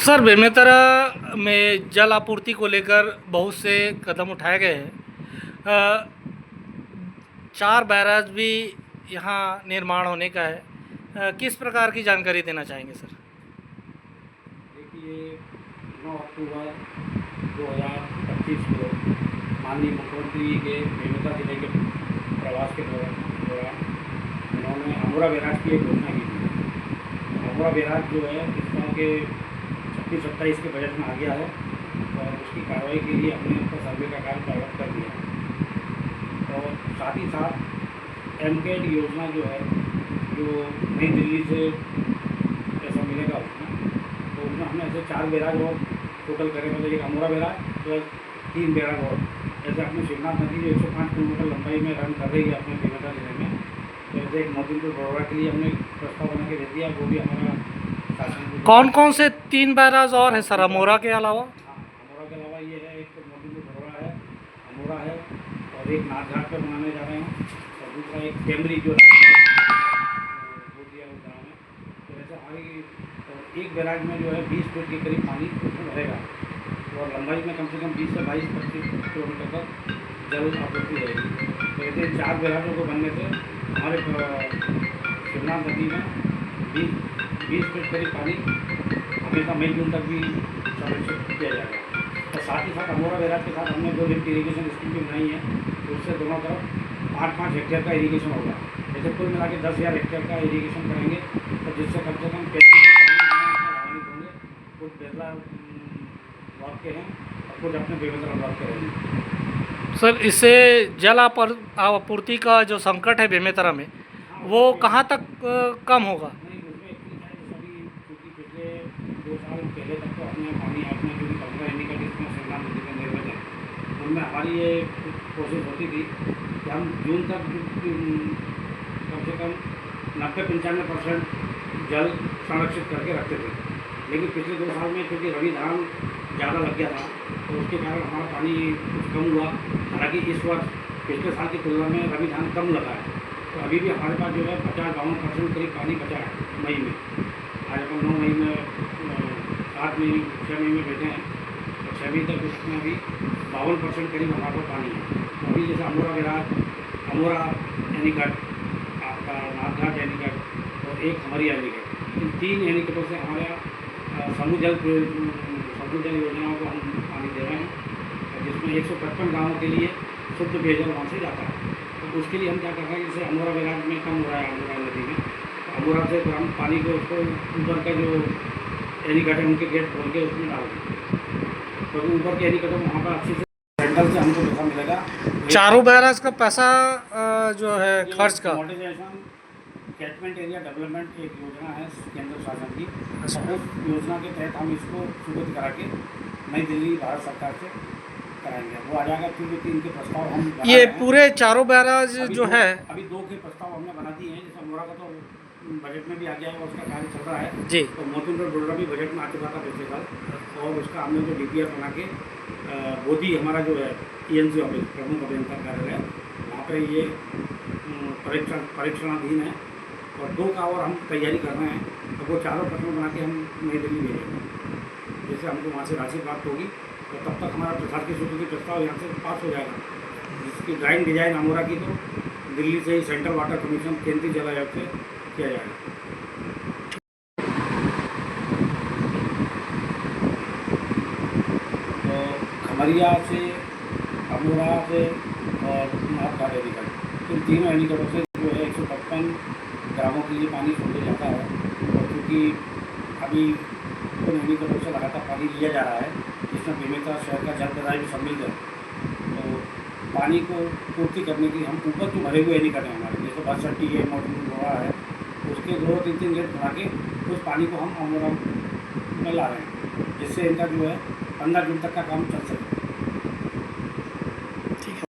Sir, Bemetara में जल आपूर्ति को लेकर बहुत से कदम उठाए गए हैं। 4 बैराज भी यहाँ निर्माण होने का है। किस प्रकार की जानकारी देना चाहेंगे सर? देखिए, 9 अक्टूबर 2025 को माननीय मुख्यमंत्री के बेमेतरा जिले के प्रवास के दौरान उन्होंने अमोरा बैराज की एक घोषणा की थी। अमोरा बैराज जो है इस साल के 26-27 के बजट में आ गया है और उसकी कार्रवाई के लिए हमने उसका सर्वे का कार्य प्रारंभ कर दिया है। और साथ ही साथ एमकेड योजना जो है, जो नई दिल्ली से पैसा मिलेगा उसमें, तो उसमें हमने ऐसे 4 बैराज और टोटल करें, मतलब एक अमोरा बैराज प्लस 3 बैराज और ऐसे अपने शिवनाथ नदी जो 105 किलोमीटर लंबाई में रन कर रही है अपने बेमेतरा जिले में, तो ऐसे एक मोतीपुर बड़ौरा के लिए हमने प्रस्ताव बना के दे दिया। वो भी हमारा शासन। कौन कौन से 3 बैराज और हैं सर, अमोरा के अलावा? हाँ, अमोरा के अलावा ये है, एक तो मोतीपुर बड़ौरा है, अमोरा है, और एक नाथ घाट पर बनाने जा रहे हैं, और दूसरा एक कैमरी जो वो दिया उस गाँव में। तो ऐसे हमारी एक बैराज में जो है 20 फीट के करीब पानी उसमें भरेगा और लंबाई में कम से कम 20 से 22-25 किलोमीटर तक जल आपूर्ति रहेगी। तो ऐसे 4 बैराजों को बनने से हमारे शिवनाथ नदी में 20 फीट करीब पानी हमेशा मई जून तक भी संरक्षित किया जाएगा। और साथ ही साथ अमोरा बैराज के साथ हमने 2 लिफ्ट इरीगेशन स्कीम भी बनाई है, तो उससे दोनों तरफ 5-5 हेक्टेयर का इरीगेशन होगा। जैसे कुल मिला के 10,000 हेक्टेयर का इरीगेशन करेंगे, तो जिससे कम से कम 35 से 40 गाँव लाभान्वित होंगे। कुछ बेतला ब्लॉक के हैं और कुछ अपने बेमेतरा ब्लॉक के रहेंगे। सर, इससे जल आपूर्ति का जो संकट है बेमेतरा में, वो कहाँ तक कम होगा? नहीं, उसमें एक्चुअली क्या है, सभी क्योंकि पिछले 2 साल पहले तक तो हमने पानी अपने जो भी 15 एनीकट इसमें शिवनाथ नदी में निर्मित है, उनमें हमारी ये कोशिश होती थी कि हम जून तक कम से कम 90-95% जल संरक्षित करके रखते थे। लेकिन पिछले 2 साल में क्योंकि रबी धान ज़्यादा लग गया था, तो उसके कारण हमारा पानी कुछ कम हुआ। हालांकि इस वर्ष पिछले साल की तुलना में रबी धान कम लगा है, तो अभी भी हमारे पास जो है 50-52% करीब पानी बचा है मई में। आज अपन 9 मई में 7 मई 6 मई में बैठे हैं, तो 6 मई तक उसमें अभी 52% करीब हमारे पास पानी है। तो अभी जैसे अमोरा बैराज, अमोरा एनीकट, आपका नाथ घाट एनीकट और एक हमारी एनीकट, इन 3 एनीकटों से हमारे समूह जल योजनाओं को हम पानी दे रहे हैं, जिसमें 155 गाँवों के लिए शुद्ध पेयजल वहाँ से जाता है। तो उसके लिए हम क्या कर रहे हैं, जैसे अमोरा बैराज में कम हो रहा है अमोरा नदी में, तो अमोरा से तो हम पानी को उसको ऊपर का जो एनीकट है उनके गेट खोल के उसमें डाल दें, तो ऊपर के एनीकटों में वहाँ पर अच्छे से सेंट्रल से हमको पैसा मिलेगा। चारों बैराज का पैसा जो है खर्च का मॉडर्नाइजेशन कैचमेंट एरिया डेवलपमेंट एक योजना है केंद्र शासन की, तो उस योजना के तहत हम इसको शुरू करा के नई दिल्ली भारत सरकार से कराएंगे। वो आ जाएगा, क्योंकि 3 के प्रस्ताव हम बना ये रहे हैं। पूरे चारों बैराज जो है, अभी 2 के प्रस्ताव हमने बना दिए हैं। जैसे अमोरा का तो बजट में भी आ गया है और उसका कार्य चल रहा है जी। तो मोतीपुर बड़ौरा भी बजट में आ चुका था पिछले साल, और उसका हमने जो DPR बना के बोधी हमारा जो है ENC ऑफिस प्रमुख अभियंता कार्यालय, वहाँ पर ये परीक्षणाधीन है, और 2 का और हम तैयारी कर रहे हैं। तो वो 4 प्रश्न बना के हम नई दिल्ली भेजेंगे। जैसे हमको वहाँ से राशि प्राप्त होगी, तो तब तक हमारा प्रसार की स्वीकृति प्रस्ताव यहाँ से पास हो जाएगा, जिसकी ड्राइंग डिजाइन अमोरा की तो दिल्ली से ही सेंट्रल वाटर कमीशन केंद्रीय जल आयोग से किया जाएगा। तो खमरिया से, अमोरा से और नाथ घाट एनीकट, इन 3 एनीकटों से जो है 155 ग्रामों के लिए पानी छोड़ा जाता है। और क्योंकि अभी उन एनीकटों से लगातार पानी लिया जा रहा है, जिसमें बेमेतरा शहर का जल प्रदाय भी सम्मिलित है, तो पानी को पूर्ति करने की हम ऊपर जो भरे हुए एनीकट हैं हमारे, जैसे बसट्टी है, मोतीपुर बड़ौरा है, उसके 2-3 गेट बना के उस पानी को हम अमोरा में ला रहे हैं, जिससे इनका जो है 15 जून तक का काम चल सके।